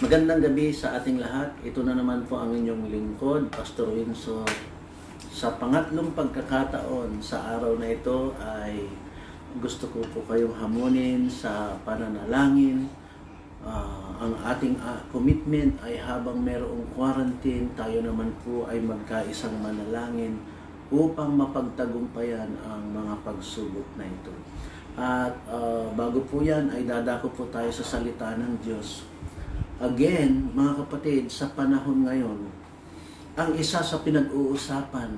Magandang gabi sa ating lahat. Ito na naman po ang inyong lingkod, Pastor Windsor. Sa pangatlong pagkakataon sa araw na ito ay gusto ko po kayong hamunin sa pananalangin. Ang ating commitment ay habang mayroong quarantine, tayo naman po ay magkaisang manalangin upang mapagtagumpayan ang mga pagsubok na ito. At bago po yan ay dadako po tayo sa salita ng Diyos. Again, mga kapatid, sa panahon ngayon, ang isa sa pinag-uusapan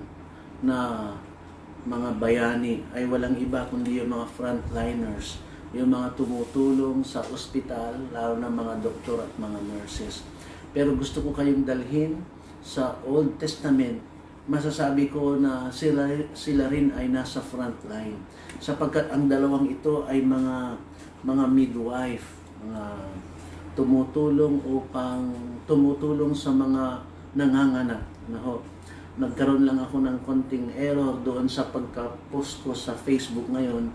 na mga bayani ay walang iba kundi yung mga frontliners, yung mga tumutulong sa ospital, lalo na mga doktor at mga nurses. Pero gusto ko kayong dalhin sa Old Testament. Masasabi ko na sila rin ay nasa frontline, sapagkat ang dalawang ito ay mga midwife, mga tumutulong sa mga nanganganak. Nagkaroon lang ako ng konting error doon sa pagka-post ko sa Facebook ngayon.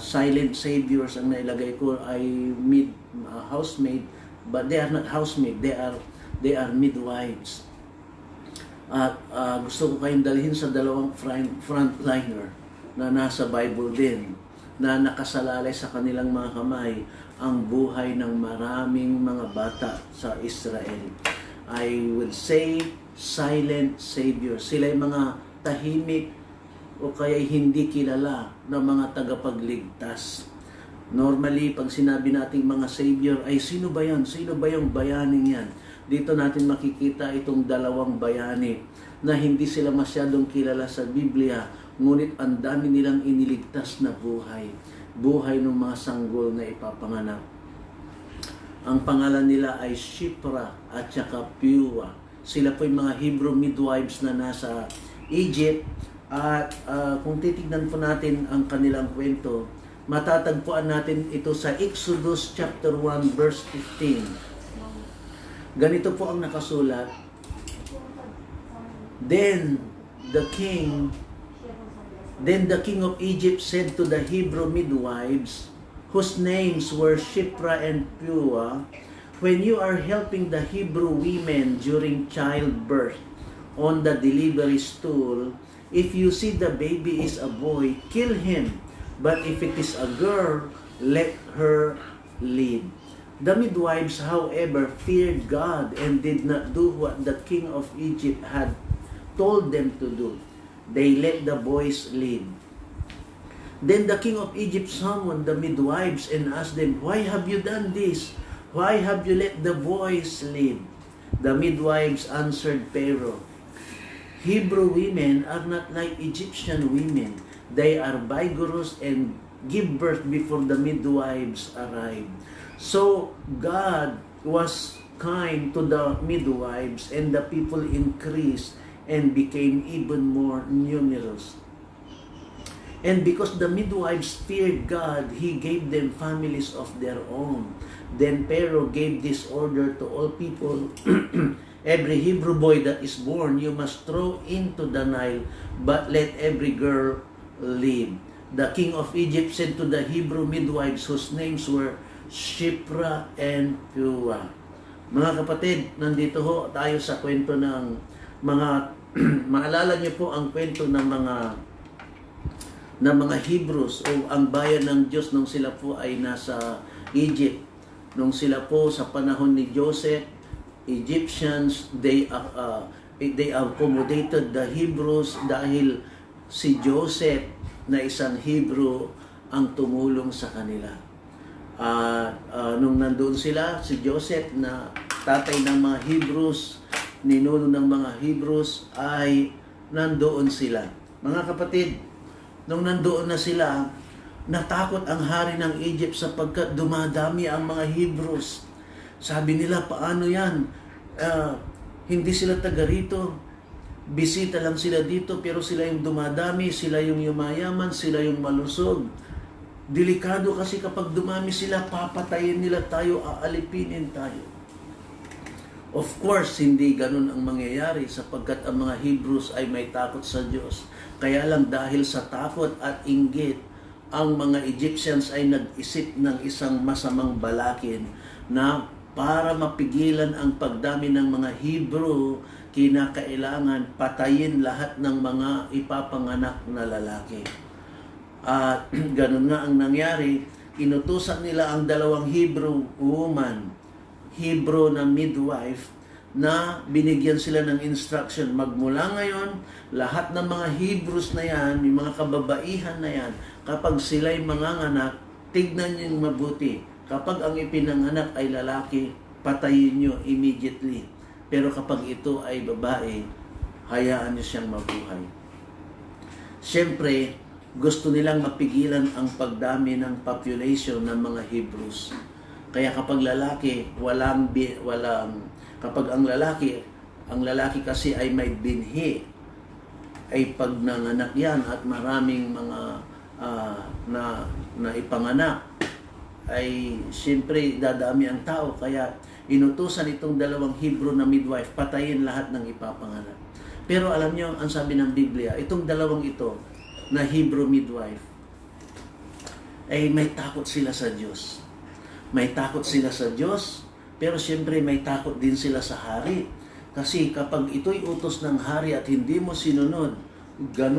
Silent saviors ang nailagay ko ay housemaid, but they are not housemaid, they are midwives. At gusto ko kayong dalhin sa dalawang frontliner na nasa Bible din, na nakasalalay sa kanilang mga kamay ang buhay ng maraming mga bata sa Israel. I would say silent savior. Sila ay mga tahimik o kaya hindi kilala na mga tagapagligtas. Normally, pag sinabi nating mga savior, ay sino ba yan? Sino ba yung bayaning yan? Dito natin makikita itong dalawang bayani na hindi sila masyadong kilala sa Biblia, ngunit ang dami nilang iniligtas na buhay. Buhay ng mga sanggol na ipapanganak. Ang pangalan nila ay Shipra at saka Puah. Sila po yung mga Hebrew midwives na nasa Egypt. At kung titignan po natin ang kanilang kwento, matatagpuan natin ito sa Exodus chapter 1 verse 15. Ganito po ang nakasulat. Then the king of Egypt said to the Hebrew midwives, whose names were Shipra and Puah, when you are helping the Hebrew women during childbirth on the delivery stool, if you see the baby is a boy, kill him. But if it is a girl, let her live. The midwives, however, feared God and did not do what the king of Egypt had told them to do. They let the boys live. Then the king of Egypt summoned the midwives and asked them, why have you done this? Why have you let the boys live? The midwives answered Pharaoh, Hebrew women are not like Egyptian women. They are vigorous and give birth before the midwives arrive. So God was kind to the midwives, and the people increased and became even more numerous. And because the midwives feared God, He gave them families of their own. Then Pharaoh gave this order to all people, every Hebrew boy that is born, you must throw into the Nile, but let every girl live. The king of Egypt said to the Hebrew midwives, whose names were Shipra and Puah. Mga kapatid, nandito ho tayo sa kwento ng mga maalala niyo po ang kwento ng mga Hebrews o ang bayan ng Diyos nung sila po ay nasa Egypt. Nung sila po sa panahon ni Joseph, Egyptians, they accommodated the Hebrews dahil si Joseph na isang Hebrew ang tumulong sa kanila. Nung nandun sila, si Joseph na tatay ng mga Hebrews, ninuno ng mga Hebrews, ay nandoon sila. Mga kapatid, nung nandoon na sila, natakot ang hari ng Egypt sapagkat dumadami ang mga Hebrews. Sabi nila, paano yan? Hindi sila taga rito. Bisita lang sila dito, pero sila yung dumadami, sila yung yumayaman, sila yung malusog. Delikado kasi kapag dumami sila, papatayin nila tayo, aalipinin tayo. Of course, hindi ganun ang mangyayari sapagkat ang mga Hebrews ay may takot sa Diyos. Kaya lang dahil sa takot at inggit, ang mga Egyptians ay nag-isip ng isang masamang balakin na para mapigilan ang pagdami ng mga Hebrew, kinakailangan patayin lahat ng mga ipapanganak na lalaki. At ganun nga ang nangyari, inutusan nila ang dalawang Hebrew woman, Hebrew na midwife, na binigyan sila ng instruction. Magmula ngayon, lahat ng mga Hebrews na yan, yung mga kababaihan na yan, kapag sila'y manganganak, tignan niyo mabuti. Kapag ang ipinanganak ay lalaki, patayin niyo immediately. Pero kapag ito ay babae, hayaan niyo siyang mabuhay. Siyempre, gusto nilang mapigilan ang pagdami ng population ng mga Hebrews. Kaya kapag lalaki, kapag ang lalaki kasi ay may binhi, ay pag nanganak yan at maraming mga na ipanganak, ay siyempre dadami ang tao. Kaya inutusan itong dalawang Hebrew na midwife, patayin lahat ng ipapanganak. Pero alam nyo, ang sabi ng Biblia, itong dalawang ito na Hebrew midwife, ay may takot sila sa Diyos. May takot sila sa Diyos, pero siyempre may takot din sila sa hari. Kasi kapag ito'y utos ng hari at hindi mo sinunod,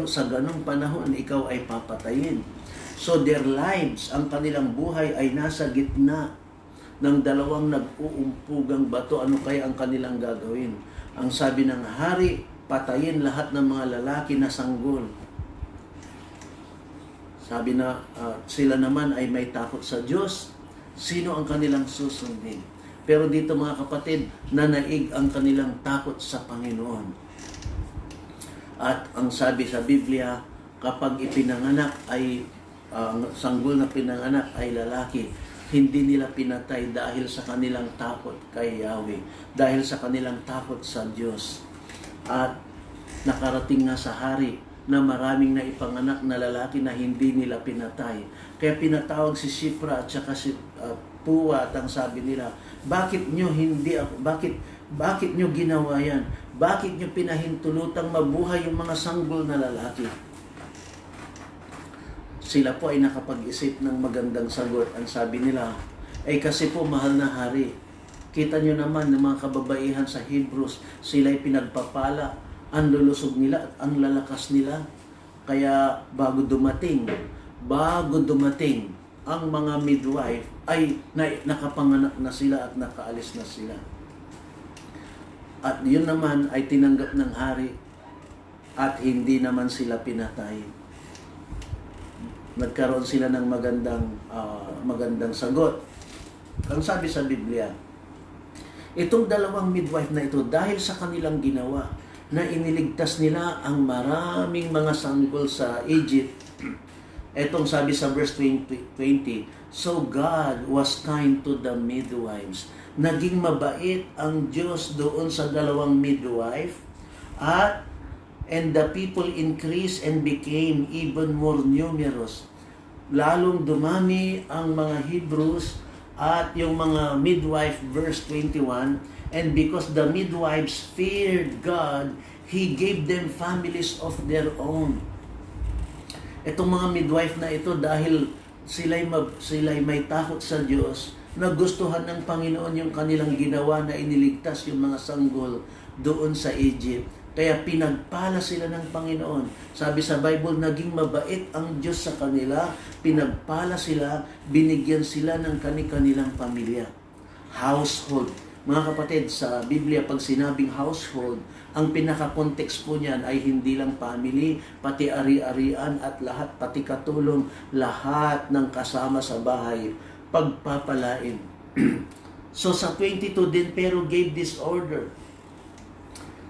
sa ganong panahon, ikaw ay papatayin. So their lives, ang kanilang buhay ay nasa gitna ng dalawang nag-uumpugang bato. Ano kaya ang kanilang gagawin? Ang sabi ng hari, patayin lahat ng mga lalaki na sanggol. Sabi na sila naman ay may takot sa Diyos. Sino ang kanilang susundin? Pero dito mga kapatid, nanaig ang kanilang takot sa Panginoon. At ang sabi sa Biblia, kapag ipinanganak ay ang sanggol na pinanganak ay lalaki, hindi nila pinatay dahil sa kanilang takot kay Yahweh, dahil sa kanilang takot sa Diyos. At nakarating nga sa hari na maraming naipanganak na lalaki na hindi nila pinatay. Kaya pinatawag si Shipra at saka si Puwa at ang sabi nila, bakit nyo ginawa yan? Bakit nyo pinahintulutang mabuhay yung mga sanggol na lalaki? Sila po ay nakapag-isip ng magandang sagot. Ang sabi nila, ay kasi po mahal na hari. Kita nyo naman ng mga kababaihan sa Hebrews, sila ay pinagpapala, ang lulusog nila at ang lalakas nila. Kaya bago dumating ang mga midwife, ay nakapanganak na sila at nakaalis na sila. At yun naman ay tinanggap ng hari at hindi naman sila pinatay. Nagkaroon sila ng magandang sagot. Ang sabi sa Biblia, itong dalawang midwife na ito, dahil sa kanilang ginawa, na iniligtas nila ang maraming mga sanggol sa Egypt. Etong sabi sa verse 20, so God was kind to the midwives. Naging mabait ang Diyos doon sa dalawang midwife, and the people increased and became even more numerous. Lalong dumami ang mga Hebrews at yung mga midwife, verse 21, and because the midwives feared God, He gave them families of their own. Itong mga midwife na ito, dahil sila'y may takot sa Diyos, nagustuhan ng Panginoon yung kanilang ginawa na iniligtas yung mga sanggol doon sa Egypt. Kaya pinagpala sila ng Panginoon. Sabi sa Bible, naging mabait ang Diyos sa kanila, pinagpala sila, binigyan sila ng kanilang pamilya. Household. Mga kapatid, sa Biblia, pag sinabing household, ang pinaka-context po niyan ay hindi lang family, pati ari-arian at lahat, pati katulong, lahat ng kasama sa bahay, pagpapalain. So sa 22 din, pero gave this order.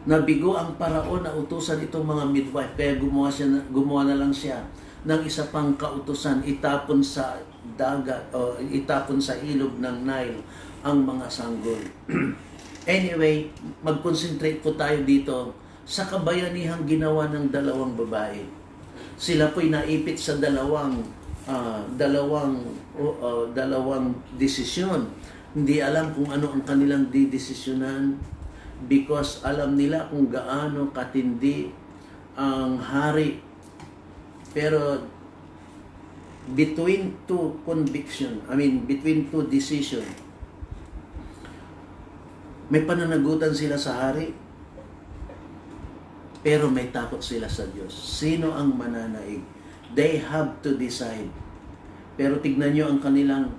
Nabigo ang paraon na utusan itong mga midwife, kaya gumawa na lang siya ng isa pang kautusan, itapon sa dagat o itapon sa ilog ng Nile ang mga sanggol. Anyway, mag-concentrate po tayo dito sa kabayanihang ginawa ng dalawang babae. Sila po'y naipit sa dalawang desisyon. Hindi alam kung ano ang kanilang didesisyonan because alam nila kung gaano katindi ang hari. Pero between two decision, May pananagutan sila sa hari, pero may takot sila sa Diyos. Sino ang mananaig? They have to decide. Pero tignan nyo ang kanilang,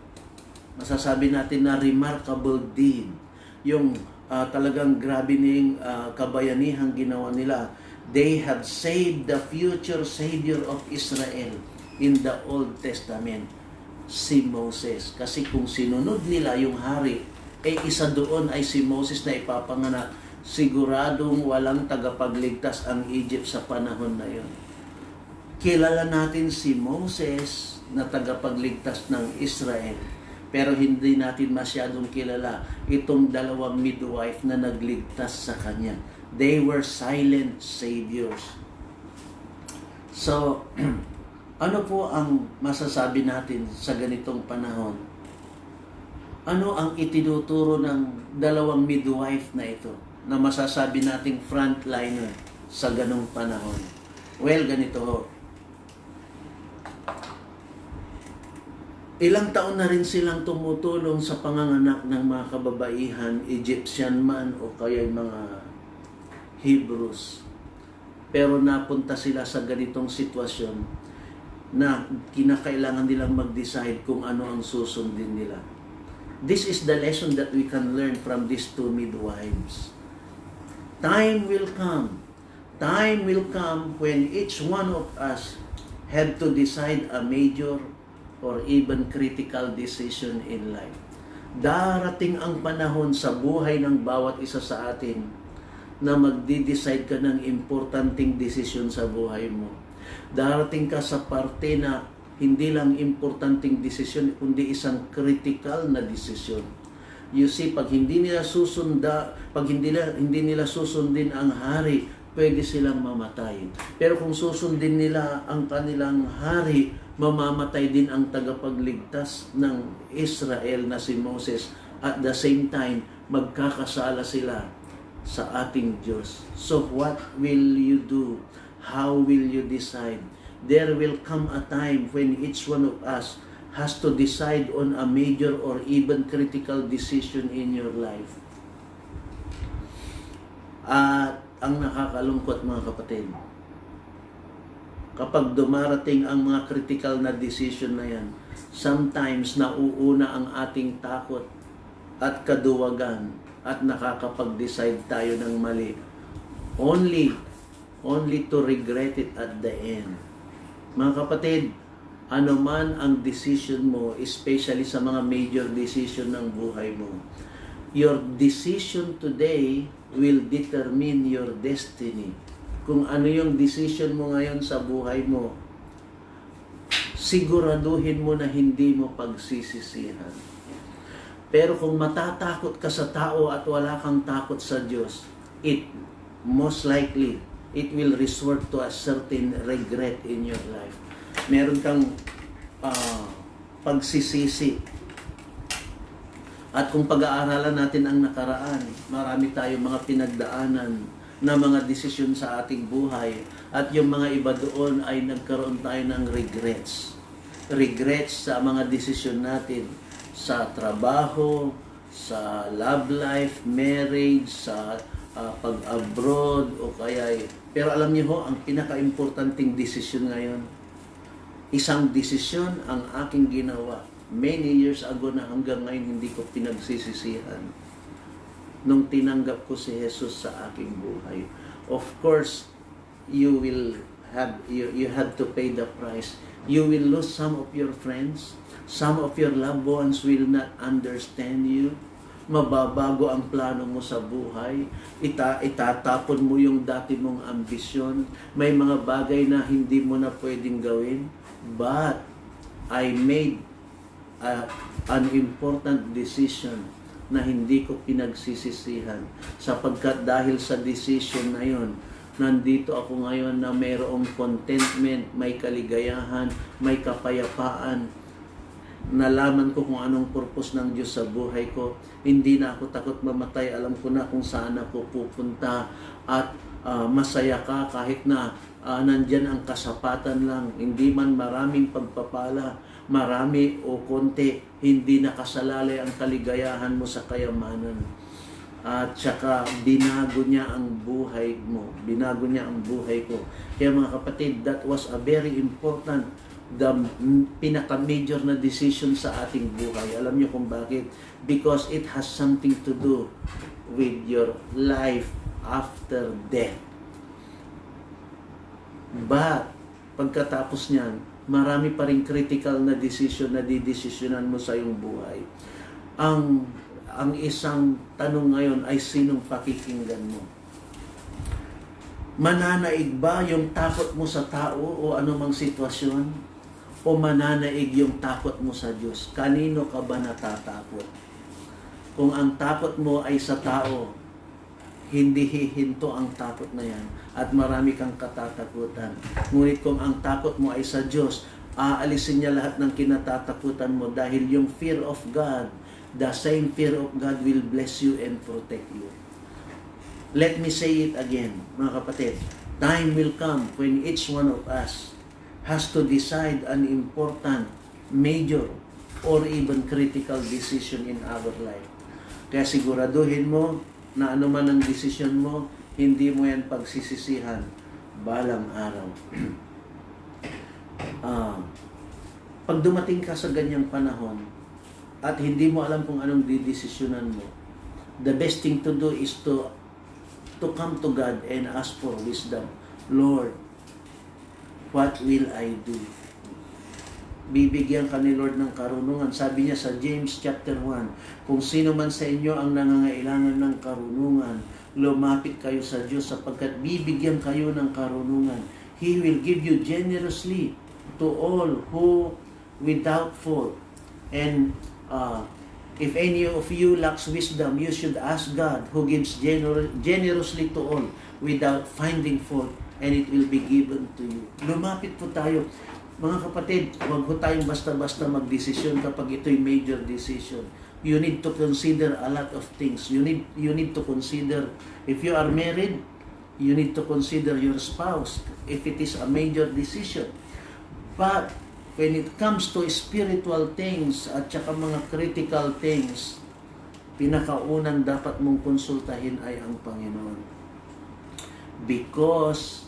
masasabi natin na remarkable deed. Yung talagang grabe ning kabayanihang ginawa nila. They have saved the future Savior of Israel in the Old Testament, si Moses. Kasi kung sinunod nila yung hari, isa doon ay si Moses na ipapanganak, siguradong walang tagapagligtas ang Egypt sa panahon na yon. Kilala natin si Moses na tagapagligtas ng Israel, pero hindi natin masyadong kilala itong dalawang midwife na nagligtas sa kanya. They were silent saviors. So, ano po ang masasabi natin sa ganitong panahon? Ano ang itinuturo ng dalawang midwife na ito na masasabi nating frontliner sa ganong panahon? Well, ganito ho. Ilang taon na rin silang tumutulong sa panganganak ng mga kababaihan, Egyptian man o kaya mga Hebrews. Pero napunta sila sa ganitong sitwasyon na kinakailangan nilang mag-decide kung ano ang susundin nila. This is the lesson that we can learn from these two midwives. Time will come. Time will come when each one of us had to decide a major or even critical decision in life. Darating ang panahon sa buhay ng bawat isa sa atin na magdi-decide ka ng importanteng desisyon sa buhay mo. Darating ka sa parte na hindi lang importanteng desisyon, kundi isang critical na desisyon. You see, pag hindi nila susundin ang hari, pwede silang mamatay. Pero kung susundin nila ang kanilang hari, mamamatay din ang tagapagligtas ng Israel na si Moses. At the same time, magkakasala sila sa ating Diyos. So what will you do? How will you decide? There will come a time when each one of us has to decide on a major or even critical decision in your life. At ang nakakalungkot, mga kapatid, kapag dumarating ang mga critical na decision na yan, sometimes nauuna ang ating takot at kaduwagan at nakakapag-decide tayo ng mali. Only to regret it at the end. Mga kapatid, ano man ang decision mo, especially sa mga major decision ng buhay mo, your decision today will determine your destiny. Kung ano yung decision mo ngayon sa buhay mo, siguraduhin mo na hindi mo pagsisisihan. Pero kung matatakot ka sa tao at wala kang takot sa Diyos, most likely, it will resort to a certain regret in your life. Meron kang pagsisisi. At kung pag-aaralan natin ang nakaraan, marami tayong mga pinagdaanan na mga desisyon sa ating buhay. At yung mga iba doon ay nagkaroon tayo ng regrets. Regrets sa mga desisyon natin sa trabaho, sa love life, marriage, sa pag-abroad o kaya. Pero alam niyo ho, ang pinaka-importanting desisyon ngayon, isang desisyon ang aking ginawa many years ago na hanggang ngayon hindi ko pinagsisisihan nung tinanggap ko si Jesus sa aking buhay. Of course, you have to pay the price. You will lose some of your friends. Some of your loved ones will not understand you. Mababago ang plano mo sa buhay, itatapon mo yung dati mong ambisyon, may mga bagay na hindi mo na pwedeng gawin, but I made an important decision na hindi ko pinagsisisihan, sapagkat dahil sa decision na yon, nandito ako ngayon na mayroong contentment, may kaligayahan, may kapayapaan. Nalaman ko kung anong purpose ng Diyos sa buhay ko. Hindi na ako takot mamatay. Alam ko na kung saan ako pupunta. At masaya ka kahit na nandyan ang kasapatan lang. Hindi man maraming pagpapala, marami o konti, hindi nakasalalay ang kaligayahan mo sa kayamanan. At saka binago niya ang buhay mo. Binago niya ang buhay ko. Kaya mga kapatid, that was a very important, the pinaka-major na decision sa ating buhay. Alam niyo kung bakit? Because it has something to do with your life after death. But, pagkatapos niyan, marami pa rin critical na decision na didesisyonan mo sa iyong buhay. Ang isang tanong ngayon ay sinong pakikinggan mo? Mananaig ba yung takot mo sa tao o anumang sitwasyon? O mananaig yung takot mo sa Diyos? Kanino ka ba natatakot? Kung ang takot mo ay sa tao, hindi hihinto ang takot na yan at marami kang katatakutan. Ngunit kung ang takot mo ay sa Diyos, aalisin niya lahat ng kinatatakutan mo dahil yung fear of God, the same fear of God will bless you and protect you. Let me say it again, mga kapatid. Time will come when each one of us has to decide an important, major, or even critical decision in our life. Kaya siguraduhin mo na anuman ang decision mo, hindi mo yan pagsisisihan balang araw. Pag dumating ka sa ganyang panahon, at hindi mo alam kung anong didesisyonan mo, the best thing to do is to come to God and ask for wisdom. Lord, what will I do? Bibigyan ka ni Lord ng karunungan. Sabi niya sa James chapter 1, kung sino man sa inyo ang nangangailangan ng karunungan, lumapit kayo sa Diyos sapagkat bibigyan kayo ng karunungan. He will give you generously to all who without fault. And if any of you lacks wisdom, you should ask God who gives generously to all without finding fault, and it will be given to you. Lumapit po tayo. Mga kapatid, huwag po tayong basta-basta magdesisyon kapag ito'y major decision. You need to consider a lot of things. You need to consider, if you are married, you need to consider your spouse if it is a major decision. But when it comes to spiritual things at saka mga critical things, pinakaunang dapat mong konsultahin ay ang Panginoon. Because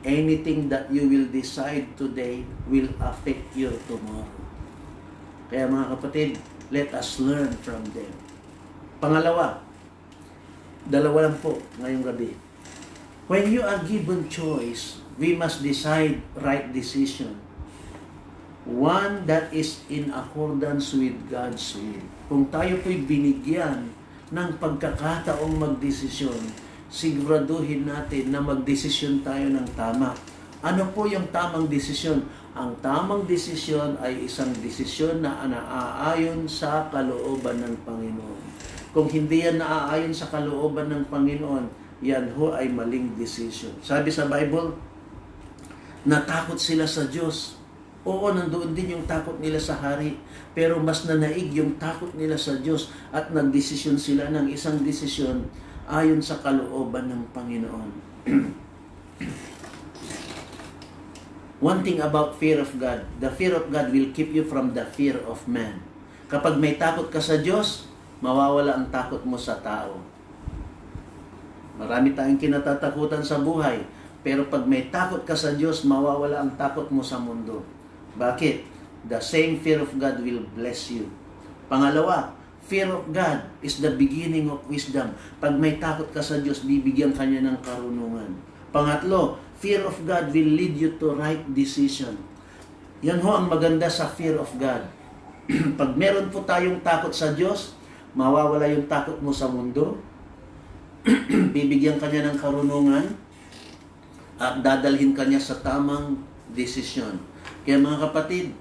anything that you will decide today will affect your tomorrow. Kaya mga kapatid, let us learn from them. Pangalawa, dalawa lang po ngayong gabi. When you are given choice, we must decide right decision. One that is in accordance with God's will. Kung tayo po'y binigyan ng pagkakataong magdesisyon, siguraduhin natin na magdesisyon tayo ng tama. Ano po yung tamang desisyon? Ang tamang desisyon ay isang desisyon na naaayon sa kalooban ng Panginoon. Kung hindi yan naaayon sa kalooban ng Panginoon, yan ho ay maling desisyon. Sabi sa Bible, natakot sila sa Diyos. Oo, nandoon din yung takot nila sa hari, pero mas nanaig yung takot nila sa Diyos at nagdesisyon sila ng isang desisyon ayon sa kalooban ng Panginoon. One thing about fear of God, the fear of God will keep you from the fear of man. Kapag may takot ka sa Diyos, mawawala ang takot mo sa tao. Marami tayong kinatatakutan sa buhay, pero pag may takot ka sa Diyos, mawawala ang takot mo sa mundo. Bakit? The same fear of God will bless you. Pangalawa, fear of God is the beginning of wisdom. Pag may takot ka sa Diyos, bibigyan ka niya ng karunungan. Pangatlo, fear of God will lead you to right decision. Yan ho ang maganda sa fear of God. Pag meron po tayong takot sa Diyos, mawawala yung takot mo sa mundo. Bibigyan ka niya ng karunungan at dadalhin ka niya sa tamang desisyon. Kaya mga kapatid,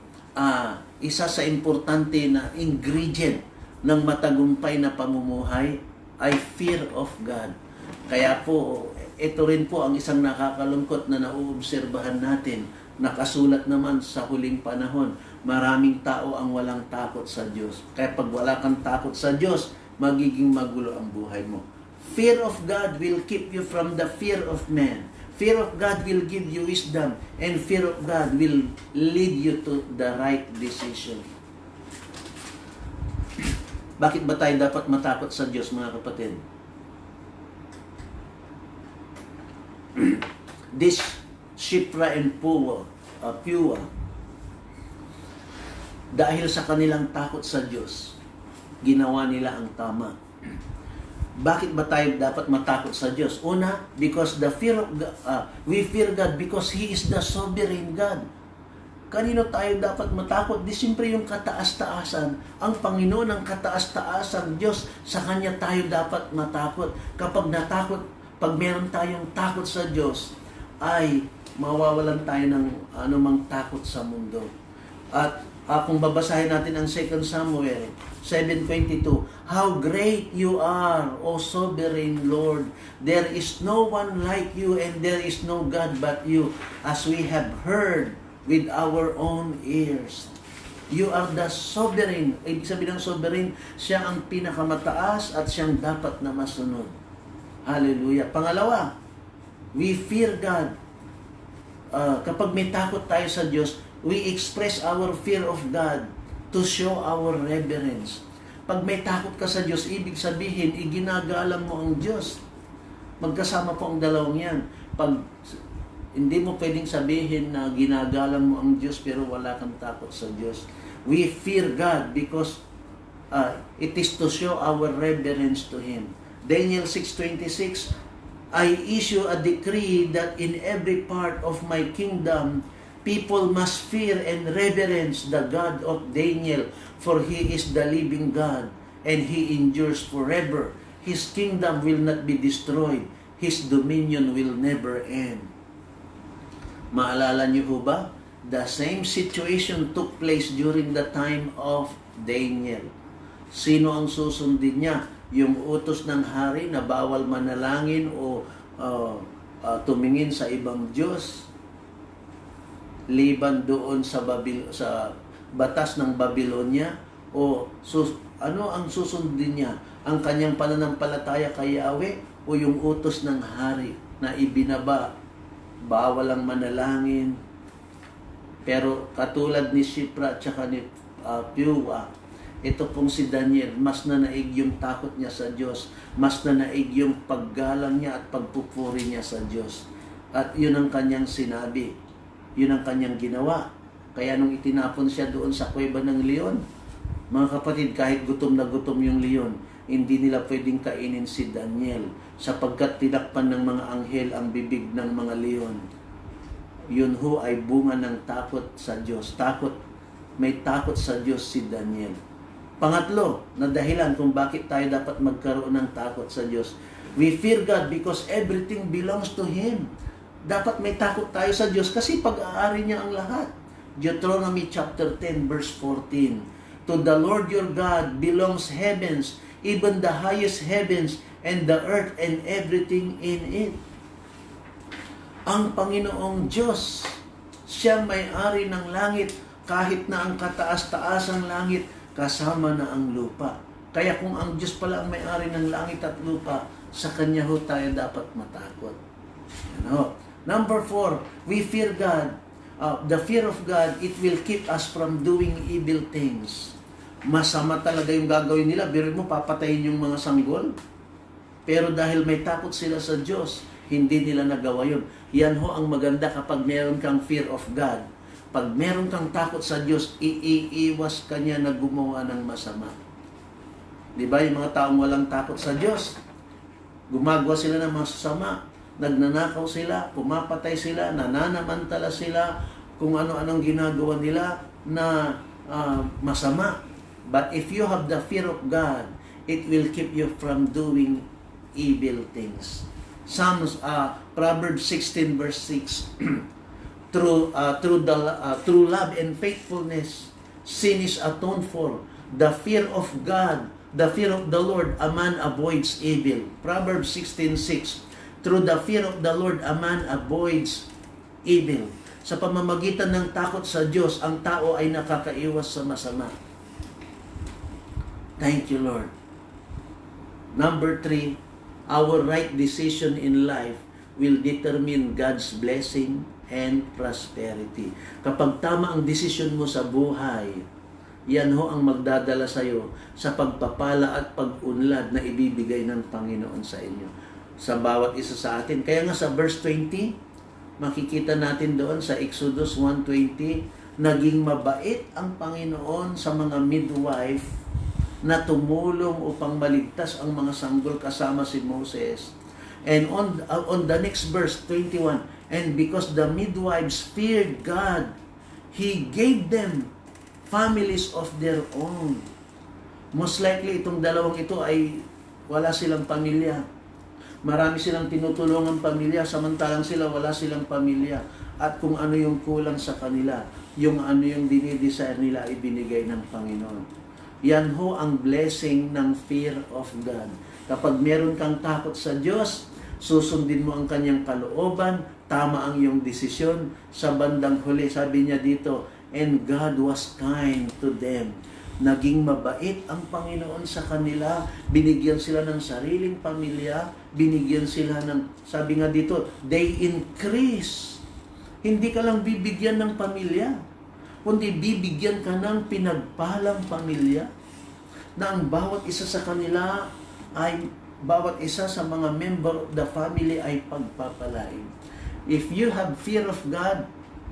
isa sa importante na ingredient ng matagumpay na pamumuhay ay fear of God. Kaya po, ito rin po ang isang nakakalungkot na nauobserbahan natin. Nakasulat naman sa huling panahon, maraming tao ang walang takot sa Diyos. Kaya pag wala kang takot sa Diyos, magiging magulo ang buhay mo. Fear of God will keep you from the fear of man. Fear of God will give you wisdom, and fear of God will lead you to the right decision. Bakit ba tayo dapat matakot sa Diyos, mga kapatid? This Shipra and Pua, dahil sa kanilang takot sa Diyos, ginawa nila ang tama. Bakit ba tayo dapat matakot sa Diyos? Una, because we fear God because He is the sovereign God. Kanino tayo dapat matakot? Di siyempre yung kataas-taasan. Ang Panginoon ang kataas-taasan Diyos, sa Kanya tayo dapat matakot. Kapag meron tayong takot sa Diyos, ay mawawalan tayo ng anumang takot sa mundo. At kung babasahin natin ang 2 Samuel 7:22, how great you are, O sovereign Lord! There is no one like you, and there is no God but you, as we have heard with our own ears. You are the sovereign. Ibig sabihin ng sovereign, siya ang pinakamataas at siyang dapat na masunod. Hallelujah. Pangalawa, we fear God. Kapag may takot tayo sa Diyos, we express our fear of God to show our reverence. Pag may takot ka sa Diyos, ibig sabihin, iginagalang mo ang Diyos. Magkasama po ang dalawang yan. Pag hindi mo pwedeng sabihin na ginagalang mo ang Diyos pero wala kang takot sa Diyos. We fear God because it is to show our reverence to Him. Daniel 6:26, I issue a decree that in every part of my kingdom, people must fear and reverence the God of Daniel, for He is the living God, and He endures forever. His kingdom will not be destroyed. His dominion will never end. Maalala niyo po ba? The same situation took place during the time of Daniel. Sino ang susundin niya? Yung utos ng hari na bawal manalangin o tumingin sa ibang Diyos, liban doon sa batas ng Babylonia, o ano ang susundin niya? Ang kanyang pananampalataya kay Yahweh o yung utos ng hari na ibinaba? Bawal ang manalangin. Pero katulad ni Shipra at saka ni Pua, ito pong si Daniel, mas nanaig yung takot niya sa Diyos, mas nanaig yung paggalang niya at pagpupuri niya sa Diyos. At yun ang kanyang sinabi, yun ang kanyang ginawa. Kaya nung itinapon siya doon sa kuweba ng leon, mga kapatid, kahit gutom na gutom yung leon, hindi nila pwedeng kainin si Daniel sapagkat tinakpan ng mga anghel ang bibig ng mga leon. Yun ho ay bunga ng takot sa Diyos. May takot sa Diyos si Daniel. Pangatlo, na dahilan kung bakit tayo dapat magkaroon ng takot sa Diyos. We fear God because everything belongs to Him. Dapat may takot tayo sa Diyos kasi pag-aari niya ang lahat. Deuteronomy chapter 10 verse 14. To the Lord your God belongs heavens, even the highest heavens, and the earth and everything in it. Ang Panginoong Diyos, siya may-ari ng langit, kahit na ang kataas-taasang langit, kasama na ang lupa. Kaya kung ang Diyos pala ang may-ari ng langit at lupa, sa Kanya ho tayo dapat matakot. Number 4, we fear God. The fear of God, it will keep us from doing evil things. Masama talaga yung gagawin nila. Biro mo, papatayin yung mga sanggol. Pero dahil may takot sila sa Diyos, hindi nila nagawa yun. Yan ho ang maganda kapag meron kang fear of God. Pag meron kang takot sa Diyos, iiwas ka niya na gumawa ng masama. Di ba yung mga taong walang takot sa Diyos? Gumagawa sila ng masama. Nagnanakaw sila, pumapatay sila, nananamantala sila, kung ano-anong ginagawa nila na masama. But if you have the fear of God, it will keep you from doing evil things. Proverbs 16 verse 6. Through love and faithfulness, sin is atoned for. The fear of God, the fear of the Lord, a man avoids evil. Proverbs 16:6. Through the fear of the Lord, a man avoids evil. Sa pamamagitan ng takot sa Diyos, ang tao ay nakakaiwas sa masama. Thank you, Lord. Number 3, our right decision in life will determine God's blessing and prosperity. Kapag tama ang desisyon mo sa buhay, Yan ho ang magdadala sa iyo sa pagpapala at pag-unlad na ibibigay ng Panginoon sa inyo. Sa bawat isa sa atin. Kaya nga sa verse 20, makikita natin doon sa Exodus 1:20, naging mabait ang Panginoon sa mga midwife na tumulong upang maligtas ang mga sanggol kasama si Moses. And on the next verse, 21, and because the midwives feared God, He gave them families of their own. Most likely, itong dalawang ito ay wala silang pamilya. Marami silang tinutulungan pamilya, samantalang sila wala silang pamilya. At kung ano yung kulang sa kanila, yung ano yung dinidesire nila ay binigay ng Panginoon. Yan ho ang blessing ng fear of God. Kapag meron kang takot sa Diyos, susundin mo ang kanyang kalooban, tama ang iyong desisyon. Sa bandang huli, sabi niya dito, and God was kind to them. Naging mabait ang Panginoon sa kanila. Binigyan sila ng sariling pamilya. Binigyan sila ng, sabi nga dito, they increase. Hindi ka lang bibigyan ng pamilya, kundi bibigyan ka ng pinagpalang pamilya na ang bawat isa sa kanila ay, bawat isa sa mga member of the family ay pagpapalain. If you have fear of God,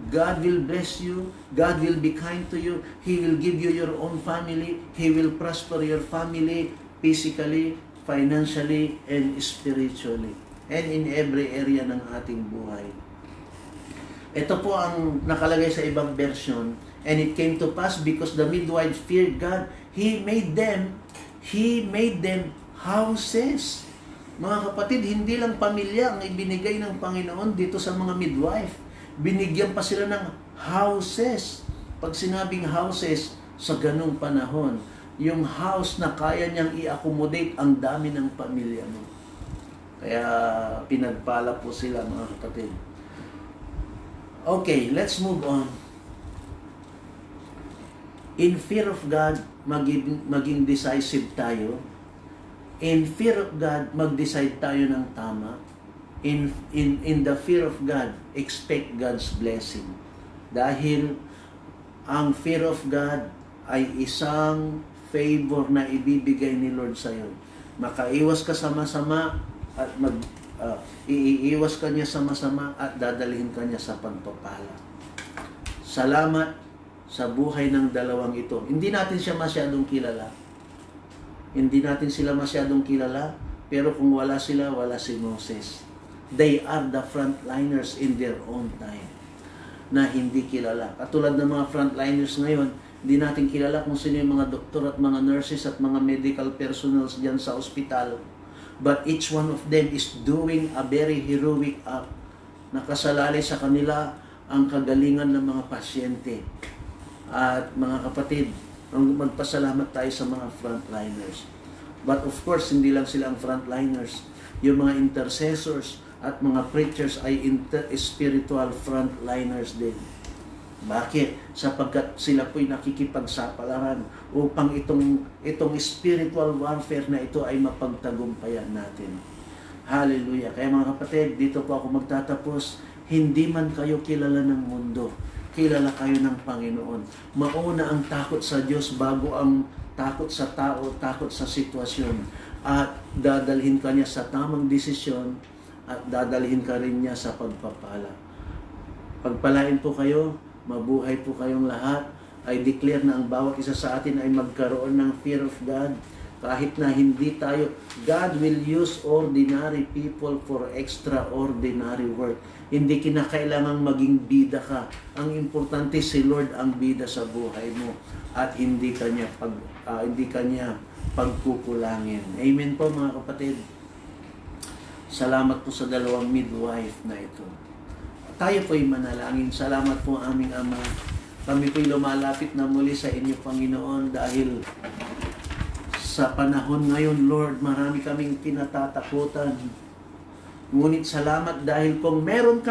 God will bless you. God will be kind to you. He will give you your own family. He will prosper your family physically, financially, and spiritually. And in every area ng ating buhay. Ito po ang nakalagay sa ibang version. And it came to pass because the midwives feared God, He made them houses. Mga kapatid, hindi lang pamilya ang ibinigay ng Panginoon dito sa mga midwife. Binigyan pa sila ng houses. Pag sinabing houses, sa ganung panahon, yung house na kaya niyang i-accommodate ang dami ng pamilya mo. Kaya pinagpala po sila, mga kapatid. Okay, let's move on. In fear of God, maging decisive tayo. In fear of God, mag-decide tayo ng tama. In the fear of God, expect God's blessing. Dahil ang fear of God ay isang favor na ibibigay ni Lord sa iyo. Makaiwas ka sa masama at iiwas ka niya sa masama at dadalhin ka niya sa pagpapala. Salamat sa buhay ng dalawang ito. Hindi natin siya masyadong kilala. Hindi natin sila masyadong kilala, pero kung wala sila, wala si Moses. They are the frontliners in their own time na hindi kilala. Katulad ng mga frontliners ngayon, hindi natin kilala kung sino yung mga doktor at mga nurses at mga medical personnel diyan sa ospital. But each one of them is doing a very heroic act. Nakasalalay sa kanila ang kagalingan ng mga pasyente. At mga kapatid, magpasalamat tayo sa mga frontliners. But of course, hindi lang sila ang frontliners. Yung mga intercessors at mga preachers ay spiritual frontliners din. Bakit? Sapagkat sila po'y nakikipagsapalaran upang itong spiritual warfare na ito ay mapagtagumpayan natin. Hallelujah. Kaya mga kapatid, dito po ako magtatapos. Hindi man kayo kilala ng mundo, kilala kayo ng Panginoon. Mauna ang takot sa Diyos bago ang takot sa tao, takot sa sitwasyon. At dadalhin ka niya sa tamang desisyon at dadalhin ka rin niya sa pagpapala. Pagpalain po kayo, mabuhay po kayong lahat. I declare na ang bawat isa sa atin ay magkaroon ng fear of God. Kahit na hindi tayo, God will use ordinary people for extraordinary work. Hindi kinakailangang maging bida ka. Ang importante si Lord ang bida sa buhay mo at hindi kanya pagkukulangin. Amen po mga kapatid. Salamat po sa dalawang midwife na ito. Tayo po'y manalangin. Salamat po aming Ama. Kami po'y lumalapit na muli sa inyo, Panginoon, dahil sa panahon ngayon, Lord, marami kaming kinatatakutan. Ngunit salamat dahil kung meron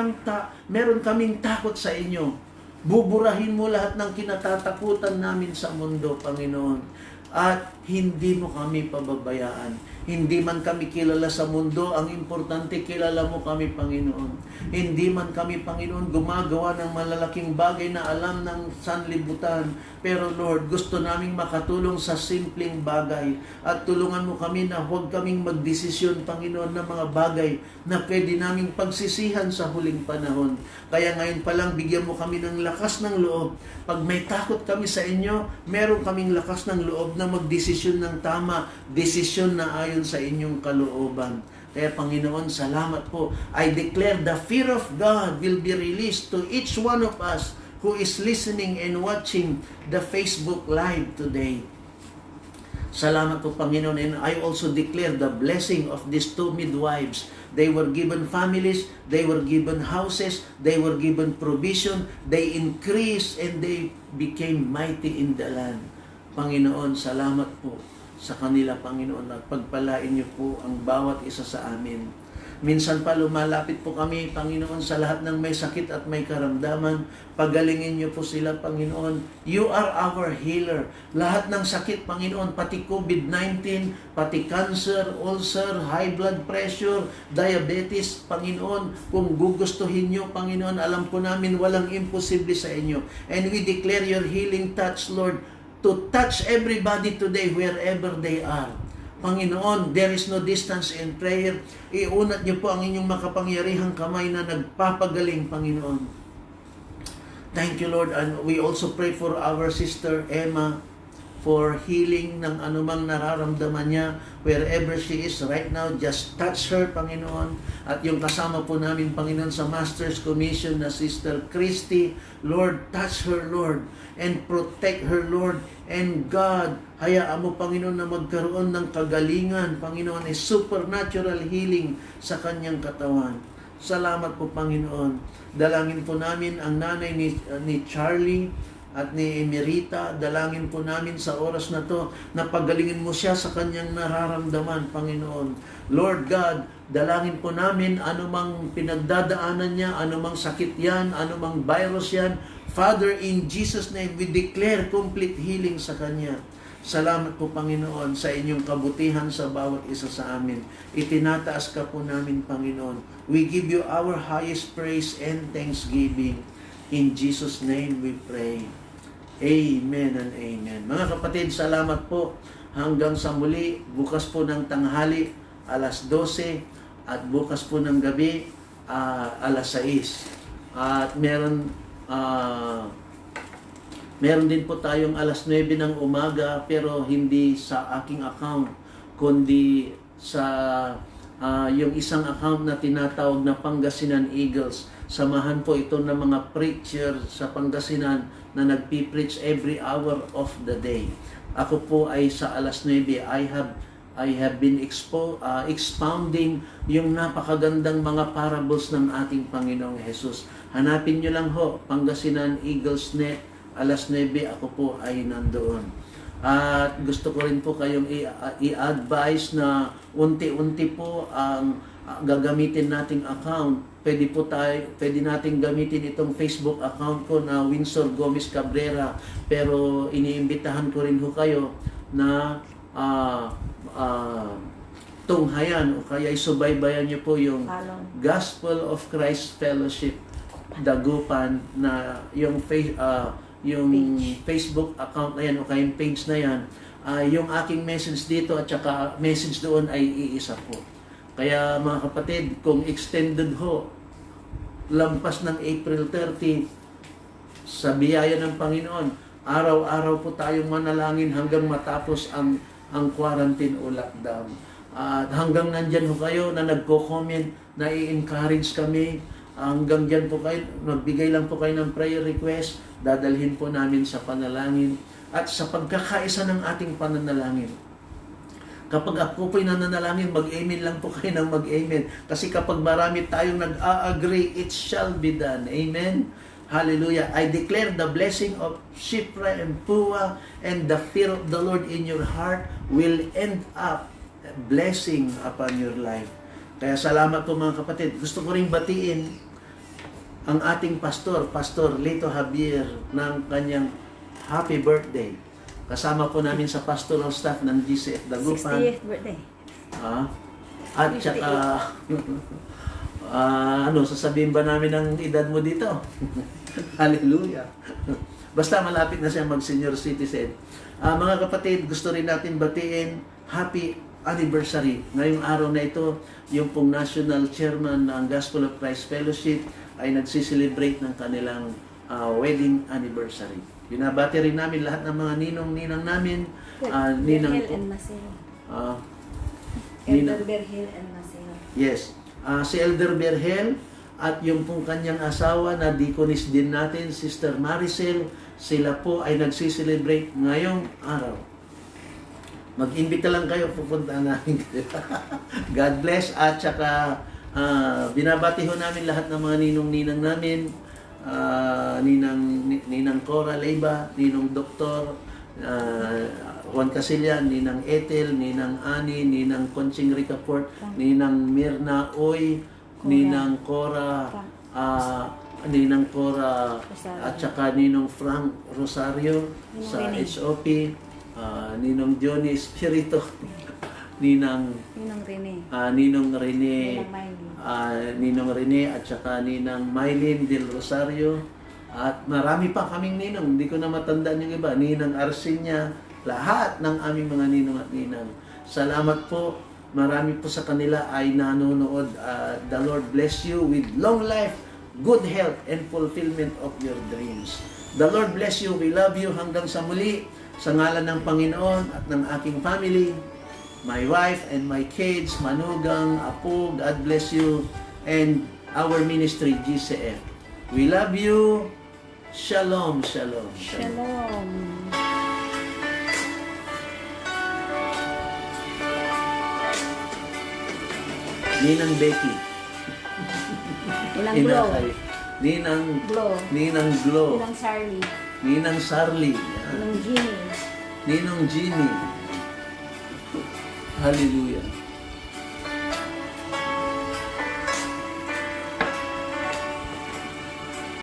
kaming takot sa inyo, buburahin mo lahat ng kinatatakutan namin sa mundo, Panginoon. At hindi mo kami pababayaan. Hindi man kami kilala sa mundo, ang importante kilala mo kami, Panginoon. Hindi man kami, Panginoon, gumagawa ng malalaking bagay na alam ng sanlibutan. Pero Lord, gusto naming makatulong sa simpleng bagay. At tulungan mo kami na huwag kaming magdesisyon, Panginoon, ng mga bagay na pwede naming pagsisihan sa huling panahon. Kaya ngayon pa lang, bigyan mo kami ng lakas ng loob. Pag may takot kami sa inyo, meron kaming lakas ng loob na magdesisyon ng tama, desisyon na ayon sa inyong kalooban. Kaya Panginoon, salamat po. I declare the fear of God will be released to each one of us who is listening and watching the Facebook Live today. Salamat po, Panginoon. And I also declare the blessing of these two midwives. They were given families, they were given houses, they were given provision, they increased and they became mighty in the land. Panginoon, salamat po sa kanila, Panginoon, at pagpalain niyo po ang bawat isa sa amin. Minsan pa lumalapit po kami, Panginoon, sa lahat ng may sakit at may karamdaman. Pagalingin niyo po sila, Panginoon. You are our healer. Lahat ng sakit, Panginoon, pati COVID-19, pati cancer, ulcer, high blood pressure, diabetes, Panginoon, kung gugustuhin niyo, Panginoon, alam po namin walang imposible sa inyo. And we declare your healing touch, Lord, to touch everybody today wherever they are. Panginoon, there is no distance in prayer. Iunat niyo po ang inyong makapangyarihang kamay na nagpapagaling, Panginoon. Thank you, Lord. And we also pray for our sister Emma for healing ng anumang nararamdaman niya wherever she is right now. Just touch her, Panginoon. At yung kasama po namin, Panginoon, sa Master's Commission na Sister Christy, Lord, touch her, Lord, and protect her, Lord. And God, hayaan mo, Panginoon, na magkaroon ng kagalingan, Panginoon, a supernatural healing sa kanyang katawan. Salamat po, Panginoon. Dalangin po namin ang nanay ni Charlie at ni Emerita. Dalangin po namin sa oras na to na pagalingin mo siya sa kanyang nararamdaman, Panginoon. Lord God, dalangin po namin anumang pinagdadaanan niya, anumang sakit yan, anumang virus yan. Father, in Jesus' name, we declare complete healing sa kanya. Salamat po, Panginoon, sa inyong kabutihan sa bawat isa sa amin. Itinataas ka po namin, Panginoon. We give you our highest praise and thanksgiving. In Jesus' name we pray. Amen and amen. Mga kapatid, salamat po. Hanggang sa muli, bukas po ng tanghali, alas 12, at bukas po ng gabi, alas 6. At meron din po tayong alas 9 ng umaga, pero hindi sa aking account, kundi sa yung isang account na tinatawag na Pangasinan Eagles. Samahan po ito ng mga preacher sa Pangasinan na nagpi-preach every hour of the day. Ako po ay sa alas 9, I have been expounding yung napakagandang mga parables ng ating Panginoong Jesus. Hanapin nyo lang ho, Pangasinan Eagles Net, alas 9, ako po ay nandoon. At gusto ko rin po kayong i-advise na unti-unti po ang gagamitin nating account. Pwede nating gamitin itong Facebook account ko na Windsor Gomez Cabrera, pero iniimbitahan ko rin ho kayo na tunghayan o kaya isubaybayan niyo po yung Gospel of Christ Fellowship Dagupan na yung Facebook account na yan o kaya yung page na yan. Yung aking message dito at saka message doon ay iisa po. Kaya mga kapatid, kung extended ho, lampas ng April 30, sa biyaya ng Panginoon, araw-araw po tayong manalangin hanggang matapos ang quarantine o lockdown. At hanggang nandyan ho kayo na nagko-comment, na i-encourage kami, hanggang dyan po kayo, nagbigay lang po kayo ng prayer request, dadalhin po namin sa panalangin at sa pagkakaisa ng ating pananalangin. Kapag ako po'y nananalangin, mag-amen lang po kayo ng mag-amen. Kasi kapag marami tayong nag-a-agree, it shall be done. Amen? Hallelujah. I declare the blessing of Shipra and Pua and the fear of the Lord in your heart will end up a blessing upon your life. Kaya salamat po mga kapatid. Gusto ko rin batiin ang ating pastor, Pastor Lito Javier, ng kanyang happy birthday. Kasama po namin sa pastoral staff ng GCF Dagupan. 60th birthday. Ah, at saka, sasabihin ba namin ang edad mo dito? Hallelujah. Basta malapit na siya mag-senior citizen. Mga kapatid, gusto rin natin batiin happy anniversary. Ngayong araw na ito, yung pong National Chairman ng Gospel of Christ Fellowship ay nagsiselebrate ng kanilang wedding anniversary. Binabati rin namin lahat ng mga ninong-ninang namin. Ninang Berhel and Maseo. Ninang, Elder Berhel and Maseo. yes. Si Elder Berhel at yung pong kanyang asawa na deaconess din natin, Sister Maricel, sila po ay nagsiselebrate ngayong araw. Mag-imbita lang kayo, pupunta namin kayo. God bless. At saka binabati ho namin lahat ng mga ninong-ninang namin. Ninang Cora Leiba, Ninong Doktor, Juan Casillan, Ninang Ethel, Ninang Ani, Ninang Conching Ricaport, Ninang Mirna Oy, Ninang Cora, Ninang Cora, at saka Ninong Frank Rosario sa HOP, Ninong Johnny Espirito, Ninang Rene. Ninong Rene, Ninang Ninong Rene at saka Ninang Mylene Del Rosario, at marami pa kaming ninong, hindi ko na matandaan yung iba, Ninang Arsinya, lahat ng aming mga ninong at ninang. Salamat po, marami po sa kanila ay nanonood. The Lord bless you with long life, good health, and fulfillment of your dreams. The Lord bless you, we love you hanggang sa muli, sa ngalan ng Panginoon at ng aking family, my wife and my kids, Manugang, Apo, God bless you, and our ministry, GCF. We love you. Shalom, shalom, shalom. Shalom. Ninang Becky. Ninang Glow. Ninang Glow. Ninang Glow. Ninang Charlie. Ninang Sarli. Ninang Ginny. Ninong Ginny. Hallelujah.